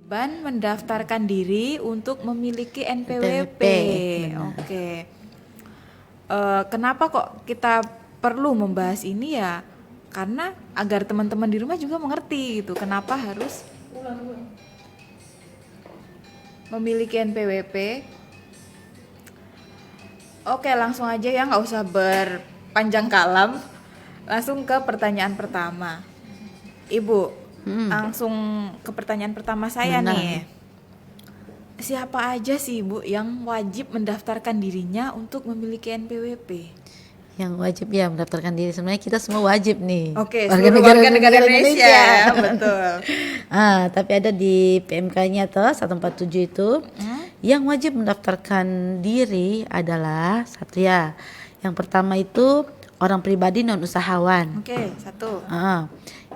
Ban mendaftarkan diri untuk memiliki NPWP. NPWP, benar. Oke. Kenapa kok kita perlu membahas ini ya? Karena agar teman-teman di rumah juga mengerti gitu. Kenapa harus memiliki NPWP? Oke, langsung aja ya, nggak usah berpanjang kalam. Langsung ke pertanyaan pertama. Ibu, langsung ke pertanyaan pertama saya Benar. nih. Siapa aja sih Ibu yang wajib mendaftarkan dirinya untuk memiliki NPWP? Yang wajib ya mendaftarkan diri, sebenarnya kita semua wajib nih. Oke, seluruh warga negara Indonesia. Betul. Tapi ada di PMK-nya toh 147 itu yang wajib mendaftarkan diri adalah satu ya. Yang pertama itu orang pribadi non usahawan. Oke, satu.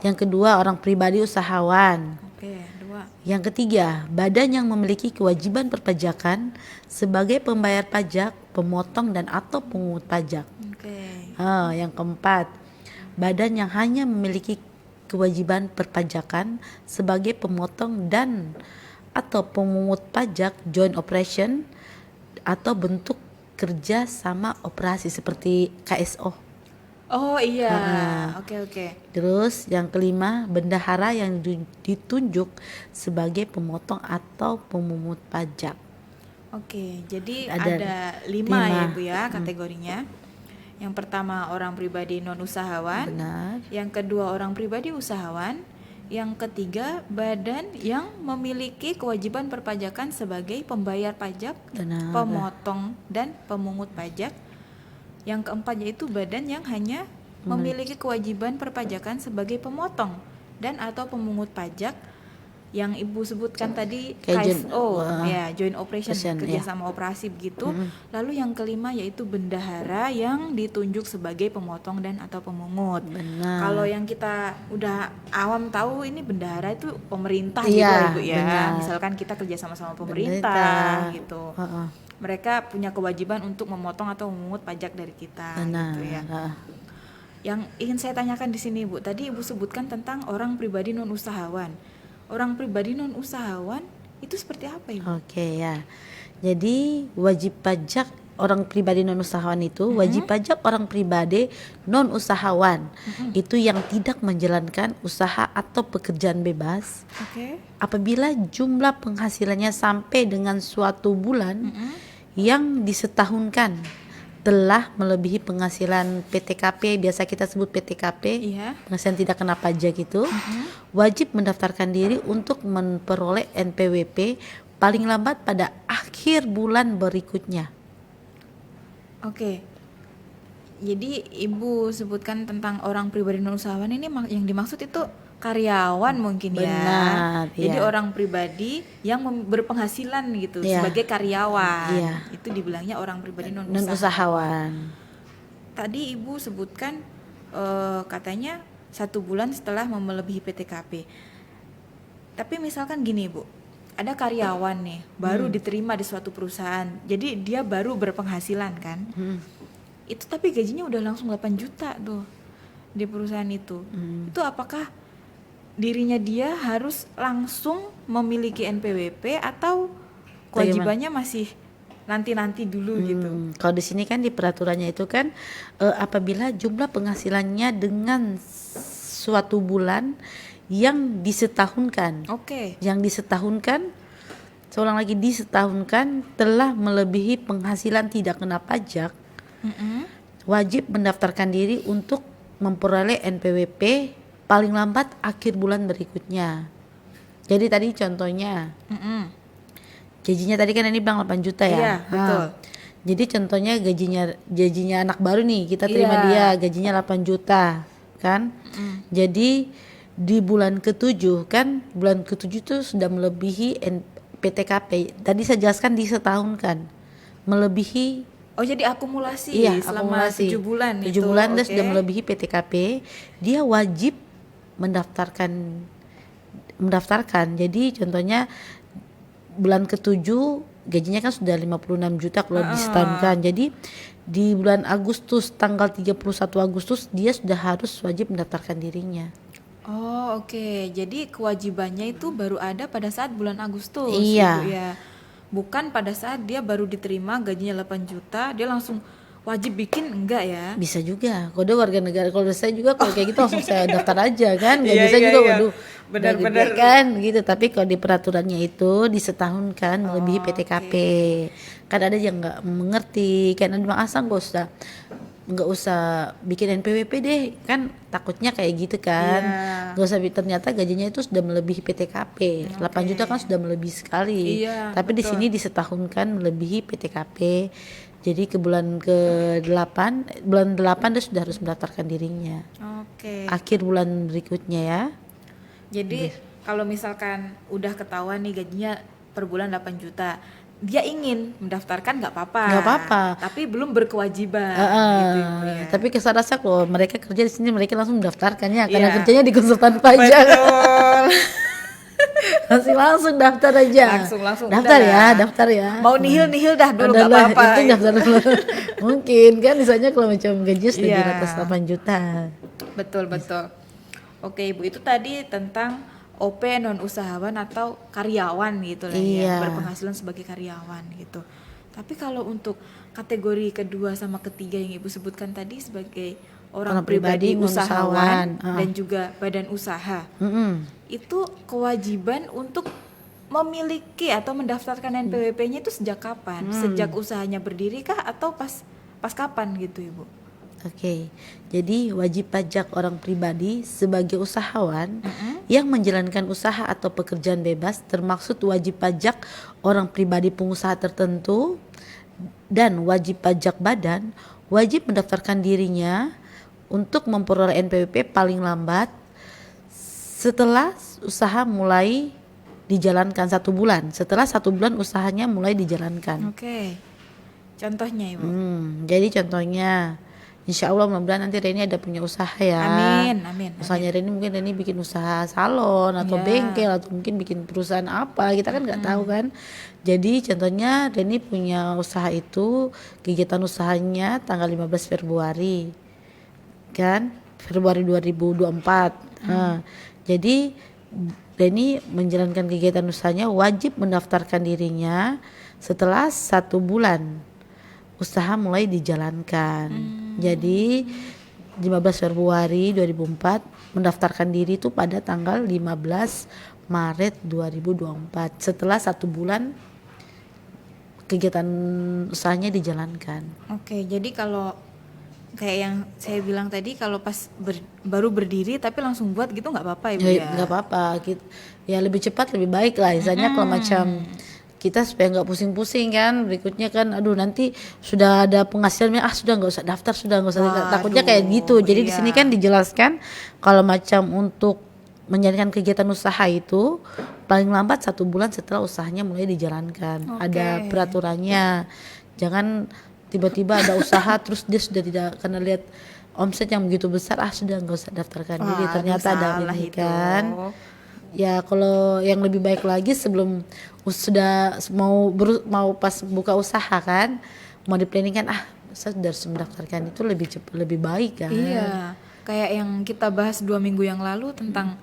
Yang kedua orang pribadi usahawan. Oke, dua. Yang ketiga, badan yang memiliki kewajiban perpajakan sebagai pembayar pajak, pemotong dan atau pemungut pajak. Oke. Yang keempat, badan yang hanya memiliki kewajiban perpajakan sebagai pemotong dan atau pemungut pajak joint operation atau bentuk kerja sama operasi seperti KSO. Oh iya. Oke. Terus yang kelima, bendahara yang ditunjuk sebagai pemotong atau pemungut pajak. Oke, jadi Ada ada 5 ya lima. Ibu ya kategorinya. Yang pertama orang pribadi non usahawan. Benar. Yang kedua orang pribadi usahawan. Yang ketiga badan yang memiliki kewajiban perpajakan sebagai pembayar pajak, Benar. pemotong dan pemungut pajak. Yang keempat yaitu badan yang hanya memiliki kewajiban perpajakan sebagai pemotong dan atau pemungut pajak. Yang Ibu sebutkan tadi Kayak KSO, ya joint operation, Operation, kerjasama operasi begitu. Lalu yang kelima yaitu bendahara yang ditunjuk sebagai pemotong dan atau pemungut. Benar. Kalau yang kita udah awam tahu ini bendahara itu pemerintah Iya, gitu Ibu ya. benar. Misalkan kita kerjasama sama pemerintah gitu. Heeh. Mereka punya kewajiban untuk memotong atau memungut pajak dari kita Benar. gitu ya. Yang ingin saya tanyakan di sini Bu, tadi Ibu sebutkan tentang orang pribadi non usahawan. Orang pribadi non usahawan itu seperti apa Ibu? Oke ya. Jadi wajib pajak orang pribadi non usahawan itu wajib pajak orang pribadi non usahawan itu yang tidak menjalankan usaha atau pekerjaan bebas Oke. apabila jumlah penghasilannya sampai dengan suatu bulan yang disetahunkan telah melebihi penghasilan PTKP, biasa kita sebut PTKP, Iya. penghasilan tidak kena pajak itu, wajib mendaftarkan diri untuk memperoleh NPWP paling lambat pada akhir bulan berikutnya. Oke. Jadi Ibu sebutkan tentang orang pribadi non usahawan ini yang dimaksud itu karyawan mungkin ya. Benar, Jadi iya. orang pribadi yang berpenghasilan gitu Iya. sebagai karyawan. Iya. Itu dibilangnya orang pribadi non Non usahawan. usahawan. Tadi Ibu sebutkan katanya 1 bulan setelah melebihi PTKP. Tapi misalkan gini Bu, ada karyawan nih baru diterima di suatu perusahaan. Jadi dia baru berpenghasilan kan. Itu tapi gajinya udah langsung 8 juta tuh di perusahaan itu. Itu apakah dirinya dia harus langsung memiliki NPWP atau kewajibannya masih nanti dulu gitu? Kalau di sini kan di peraturannya itu kan apabila jumlah penghasilannya dengan suatu bulan yang disetahunkan. Oke. Yang disetahunkan, seorang lagi disetahunkan telah melebihi penghasilan tidak kena pajak, wajib mendaftarkan diri untuk memperoleh NPWP paling lambat akhir bulan berikutnya. Jadi tadi contohnya, gajinya tadi kan ini bilang 8 juta ya. Iya, betul. Jadi contohnya gajinya anak baru nih, kita terima dia gajinya 8 juta kan. Jadi di bulan ke-7 kan, bulan ke-7 itu sudah melebihi PTKP. Tadi saya jelaskan disetahunkan. Melebihi. Oh jadi akumulasi selama akumulasi. 7 bulan 7 itu. bulan dia Oke. sudah melebihi PTKP, dia wajib mendaftarkan. Jadi contohnya bulan ke-7 gajinya kan sudah 56 juta kalau disetahunkan. Jadi di bulan Agustus tanggal 31 Agustus dia sudah harus wajib mendaftarkan dirinya. Oh, oke. Jadi kewajibannya itu baru ada pada saat bulan Agustus, Iya. Ibu ya. Bukan pada saat dia baru diterima gajinya 8 juta, dia langsung wajib bikin, enggak ya? Bisa juga. Kode warga negara, kalau saya juga kalau kayak gitu langsung saya daftar aja kan. Gaji Iya, saya iya, juga iya. waduh udah gede Benar-benar. kan gitu. Tapi kalau di peraturannya itu disetahunkan melebihi Oh, PTKP. oke. Kan ada yang nggak mengerti, kan ada Bang Asang nggak usah bikin NPWP deh, kan takutnya kayak gitu kan. Iya. Nggak usah, ternyata gajinya itu sudah melebihi PTKP. 8 juta kan sudah melebihi sekali. Iya, Tapi di betul. sini disetahunkan melebihi PTKP. Jadi ke bulan ke-8, bulan 8 dia sudah harus mendaftarkan dirinya. Oke. Akhir bulan berikutnya ya. Jadi kalau misalkan udah ketahuan nih gajinya per bulan 8 juta, dia ingin mendaftarkan nggak apa-apa. Nggak apa-apa. Tapi belum berkewajiban Heeh. gitu Ibu ya. Tapi kesan rasa kalau mereka kerja di sini mereka langsung mendaftarkannya karena Iya. kerjanya di konsultan pajak. Betul. Masih langsung daftar aja. Langsung Daftar udah ya, lah. daftar ya. Mau nihil dah dulu nggak Adalah, apa-apa. itu daftar dulu. Mungkin kan misalnya kalau macam gaji sudah di Iya. atas 8 juta. Betul. Oke Ibu, itu tadi tentang OP non usahawan atau karyawan gitu lah Iya. ya, berpenghasilan sebagai karyawan gitu. Tapi kalau untuk kategori kedua sama ketiga yang Ibu sebutkan tadi sebagai orang Orang pribadi, pribadi usahawan usahawan, dan juga badan usaha, Mm-mm. itu kewajiban untuk memiliki atau mendaftarkan NPWP-nya itu sejak kapan? Sejak usahanya berdiri kah atau pas kapan gitu Ibu? Oke, jadi wajib pajak orang pribadi sebagai usahawan yang menjalankan usaha atau pekerjaan bebas termaksud wajib pajak orang pribadi pengusaha tertentu dan wajib pajak badan wajib mendaftarkan dirinya untuk memperoleh NPWP paling lambat setelah usaha mulai dijalankan 1 bulan. Setelah 1 bulan usahanya mulai dijalankan. Oke. Contohnya Ibu. Jadi contohnya, insya Allah mudah-mudahan nanti Reni ada punya usaha ya. Amin. Misalnya Reni mungkin Reni bikin usaha salon atau Ya. bengkel atau mungkin bikin perusahaan apa, kita kan nggak tahu kan. Jadi contohnya Reni punya usaha itu, kegiatan usahanya tanggal 15 Februari kan, Februari 2024. Nah, jadi Reni menjalankan kegiatan usahanya wajib mendaftarkan dirinya setelah 1 bulan usaha mulai dijalankan. Jadi 15 Februari 2004 mendaftarkan diri itu pada tanggal 15 Maret 2024 setelah 1 bulan kegiatan usahanya dijalankan. Oke, jadi kalau kayak yang saya bilang tadi, kalau pas baru berdiri tapi langsung buat gitu nggak apa-apa Ibu ya? Nggak apa-apa, ya lebih cepat lebih baik lah. Misalnya kalau macam kita supaya nggak pusing-pusing kan, berikutnya kan aduh nanti sudah ada penghasilannya sudah nggak usah daftar, sudah nggak usah, takutnya kayak gitu. Jadi di sini kan dijelaskan kalau macam untuk menjalankan kegiatan usaha itu paling lambat 1 bulan setelah usahanya mulai dijalankan. Ada peraturannya, jangan tiba-tiba ada usaha terus dia sudah tidak, karena lihat omset yang begitu besar sudah nggak usah daftarkan diri, ternyata ada ini kan. Ya kalau yang lebih baik lagi sebelum sudah mau pas buka usaha kan, mau di planning kan saya sudah harus mendaftarkan, itu lebih cepat lebih baik kan. Iya, kayak yang kita bahas 2 minggu yang lalu tentang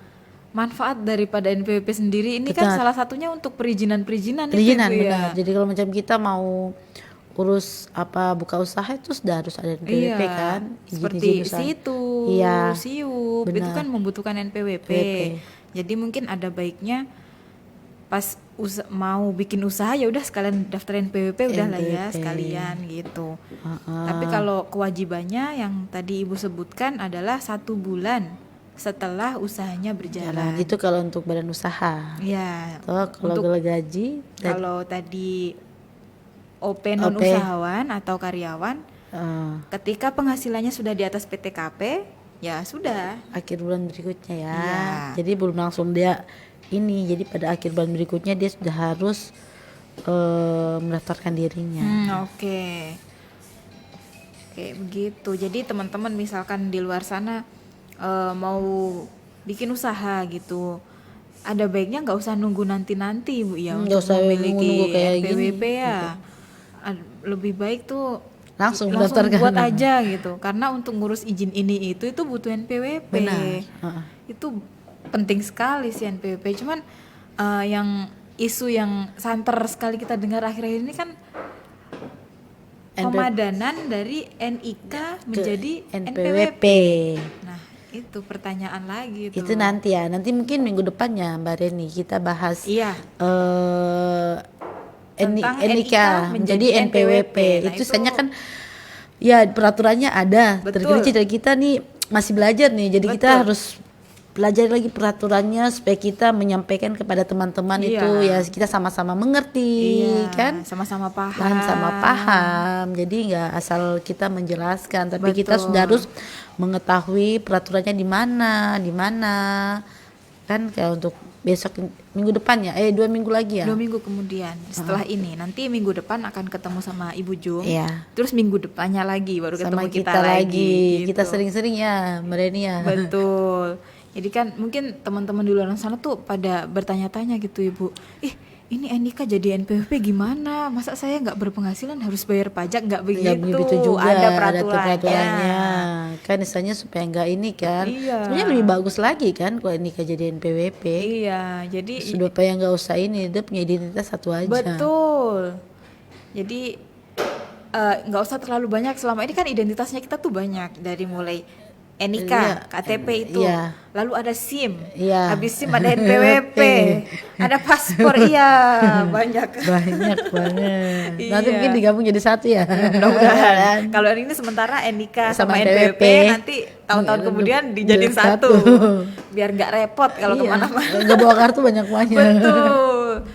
manfaat daripada NPWP sendiri ini. Kan salah satunya untuk perizinan itu Perizinan Ibu, benar. Jadi kalau macam kita mau urus buka usaha itu sudah harus ada NPWP kan, seperti usaha. situ, Iya, siup, itu kan membutuhkan NPWP. Jadi mungkin ada baiknya pas mau bikin usaha ya udah sekalian daftar NPWP udah lah ya sekalian gitu. Tapi kalau kewajibannya yang tadi Ibu sebutkan adalah 1 bulan setelah usahanya berjalan. Itu kalau untuk badan usaha. Ya. Kalau gaji, kalau tadi OP non usahawan atau karyawan, ketika penghasilannya sudah di atas PTKP, ya sudah. Akhir bulan berikutnya ya. Jadi belum langsung dia ini. Jadi pada akhir bulan berikutnya dia sudah harus mendaftarkan dirinya. Oke, begitu. Jadi teman-teman misalkan di luar sana mau bikin usaha gitu, ada baiknya nggak usah nunggu nanti Bu ya untuk memiliki nunggu kayak NPWP gini. ya. Lebih baik tuh langsung langsung mendaftarkan. buat aja gitu. Karena untuk ngurus izin ini itu butuh NPWP. Benar. Itu penting sekali sih NPWP. Cuman yang isu yang santer sekali kita dengar akhir-akhir ini kan pemadanan dari NIK menjadi NPWP. Nah, itu pertanyaan lagi tuh. Itu nanti ya, nanti mungkin minggu depannya Mbak Reni kita bahas Iya. NIK Tentang NIK menjadi NPWP. Nah, itu sebenarnya kan ya peraturannya ada. Betul. Terkini dari kita nih masih belajar nih, jadi kita Betul. harus belajar lagi peraturannya supaya kita menyampaikan kepada teman-teman Iya. itu ya kita sama-sama mengerti kan, sama-sama paham. sama paham. Jadi nggak asal kita menjelaskan, tapi kita Betul. sudah harus mengetahui peraturannya di mana kan. Kayak untuk besok minggu depan ya, 2 minggu lagi ya. 2 minggu kemudian setelah ini nanti minggu depan akan ketemu sama Ibu Jung. Iya. Terus minggu depannya lagi baru Sama ketemu kita lagi. gitu. Kita sering-sering ya Mbak Reni ya. Betul. Jadi kan mungkin teman-teman di luar sana tuh pada bertanya-tanya gitu Ibu. Ini NIK jadi NPWP gimana? Masa saya nggak berpenghasilan harus bayar pajak? Nggak begitu. Nggak begitu juga, Ada tuh peraturannya. Kan misalnya supaya nggak ini kan. Iya. Sebenarnya lebih bagus lagi kan kalau NIK jadi NPWP. Iya, jadi Supaya nggak usah ini, dia punya identitas satu aja. betul. Jadi nggak usah terlalu banyak. Selama ini kan identitasnya kita tuh banyak dari mulai NIK, Iya. KTP itu, Iya. lalu ada SIM, Iya. habis SIM ada NPWP, ada paspor, iya banyak. Banyak banget. Nanti Iya. mungkin digabung jadi satu ya. Mudah-mudahan. Kalau ini sementara NIK sama NPWP, nanti tahun-tahun kemudian dijadiin satu, biar nggak repot kalau kemana-mana. Nggak bawa kartu banyak-banyak. Betul.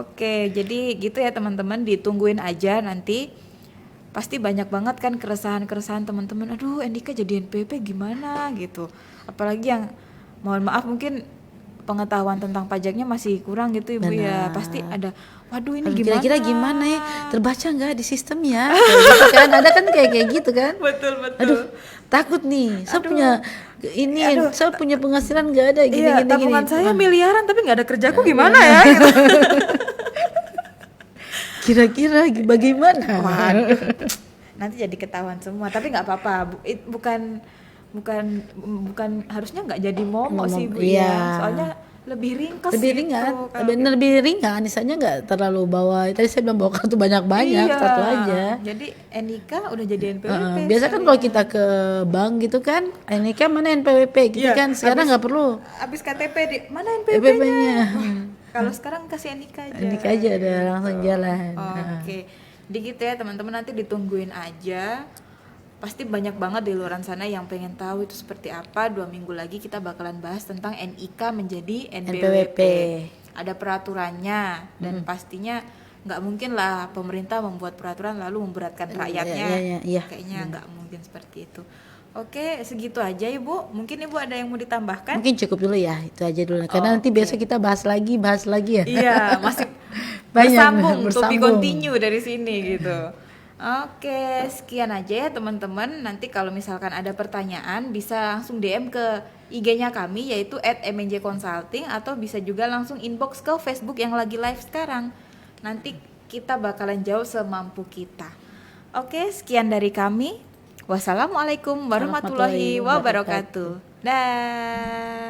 Oke, jadi gitu ya teman-teman, ditungguin aja nanti. Pasti banyak banget kan keresahan-keresahan teman-teman. Aduh, NIK jadi NPWP gimana gitu. Apalagi yang mohon maaf mungkin pengetahuan tentang pajaknya masih kurang gitu Ibu ya. Pasti ada, waduh ini gimana? Kira-kira gimana ya? Terbaca nggak di sistem ya? Kayak gitu kan? Ada kan kayak gitu kan? Betul. Aduh, takut nih. Saya punya ini, saya punya penghasilan nggak ada gini. Tabungan saya miliaran tapi nggak ada kerjaku gimana ya? Gitu. Kira-kira bagaimana? Waduh, nanti jadi ketahuan semua. Tapi nggak apa-apa. Bukan harusnya nggak jadi momok sih Bu iya. ya. Soalnya lebih ringkas. Lebih gitu ringan, kalau lebih ringan. Misalnya nggak terlalu bawa. Tadi saya bilang bawa kartu banyak-banyak, iya, satu aja. Jadi NIK udah jadi NPWP. Biasa kan kalau kita ke bank gitu kan, NIK mana NPWP gitu Iya, kan. Sekarang nggak perlu. Abis KTP mana NPWP-nya. NPWP-nya? Kalau sekarang kasih NIK aja. NIK aja ada langsung jalan. Oke. Jadi gitu ya teman-teman, nanti ditungguin aja. Pasti banyak banget di luar sana yang pengen tahu itu seperti apa. 2 minggu lagi kita bakalan bahas tentang NIK menjadi NPWP. Ada peraturannya dan pastinya nggak mungkin lah pemerintah membuat peraturan lalu memberatkan rakyatnya. Iya. Kayaknya nggak mungkin seperti itu. Oke, segitu aja Ibu. Mungkin Ibu ada yang mau ditambahkan? Mungkin cukup dulu ya, itu aja dulu. Karena nanti besok kita bahas lagi ya. Iya, masih Banyak, bersambung, to be continue dari sini gitu. Oke, sekian aja ya teman-teman. Nanti kalau misalkan ada pertanyaan bisa langsung DM ke IG-nya kami yaitu @mnjconsulting atau bisa juga langsung inbox ke Facebook yang lagi live sekarang. Nanti kita bakalan jawab semampu kita. Oke, sekian dari kami. Wassalamualaikum warahmatullahi wabarakatuh. Dah.